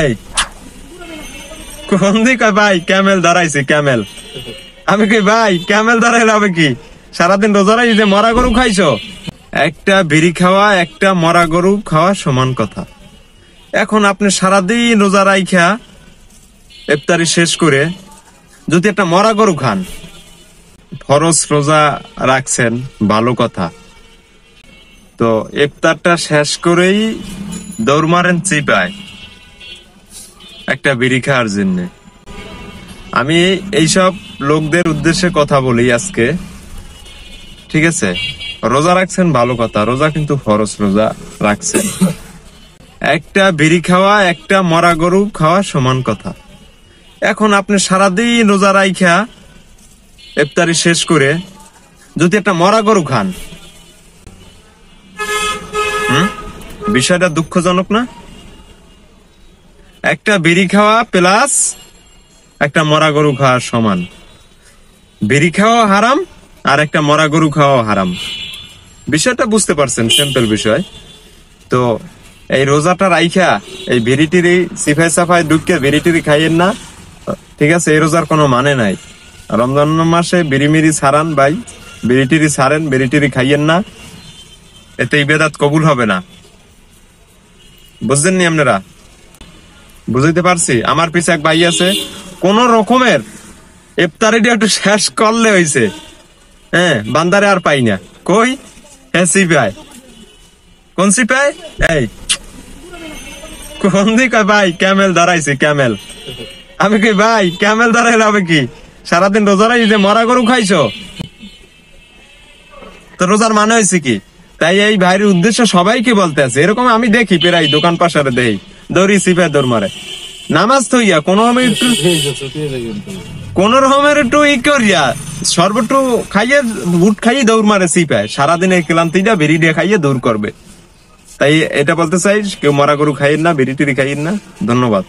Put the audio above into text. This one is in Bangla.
এই কোন দিক ভাই ক্যামেল দাঁড়াইছে ক্যামেল। আমি কি ভাই ক্যামেল দাঁড়াইলে হবে কি? সারাদিন রোজা রাখি যে মরা গরু খাইছো? একটা বিড়ি খাওয়া একটা মরা গরু খাওয়া সমান কথা। এখন আপনি সারাদিন রোজা রাইখা ইফতারি শেষ করে যদি একটা মরা গরু খান, ফরজ রোজা রাখছেন ভালো কথা, তো ইফতারটা শেষ করেই দৌড় মারেন চিপায় একটা বিড়ি খাওয়ার জন্য। আমি এইসব লোকদের উদ্দেশ্যে কথা বলি আজকে, ঠিক আছে? রোজা রাখছেন ভালো কথা, রোজা কিন্তু ফরজ রোজা রাখছেন। একটা বিড়ি খাওয়া একটা মরা গরু খাওয়া সমান কথা। এখন আপনি সারাদিন রোজা রাইখা ইফতারি শেষ করে যদি একটা মরা গরু খান, বিষয়টা দুঃখজনক না? একটা বিড়ি খাওয়া প্লাস একটা মরা গরু খাওয়া সমান। বিড়ি খাওয়া হারাম আর একটা মরা গরু খাওয়া হারাম। বিষয়টা বুঝতে পারছেন? সিম্পল বিষয়। তো এই রোজাটা রাইখা এই বিড়িটিরি সিফাই সাফাই ঢুকে বিড়িটিরি খাইয়েন না, ঠিক আছে? এই রোজার কোনো মানে নাই। রমজান মাসে বিড়ি মিড়ি ছাড়ান ভাই, বিড়িটিরি ছাড়েন, বিড়িটিরি খাইয়েন না, এতে ইবাদত কবুল হবে না। বুঝছেন নি আপনারা? বুঝাইতে পারছি? আমার পিছে এক ভাই আছে, কোন রকমের ইফতারিটা একটু শেষ করলে হইছে, হ্যাঁ, বান্দারে আর পাই না। কই? হ্যাঁ, সিপাই। কোন সিপাই? এই কোন দিক ভাই ক্যামেল দাঁড়াইছে ক্যামেল। আমি কি ভাই ক্যামেল দাঁড়াইলে হবে কি? সারাদিন রোজা রাখি যে মরা গরু খাইছো? তো রোজার মানে হয়েছে কি? তাই এই ভাইয়ের উদ্দেশ্য সবাইকে বলতে আছে। এরকম আমি দেখি প্রায় দোকান পাশারে দেই, দৌড়ি সিপাই দৌড় মারে। নামাজ তো ইয়া কোন রকমের একটু ই করিয়া সর্বটু খাইয়ে বুট খাইয়ে দৌড় মারে সিপাই। সারাদিনের ক্লান্তিটা বেরি দিয়ে খাইয়ে দৌড় করবে। তাই এটা বলতে চাই, কেউ মরা গরু খাইয়েন না, বিড়ি টিড়ি খাইয়েন না। ধন্যবাদ।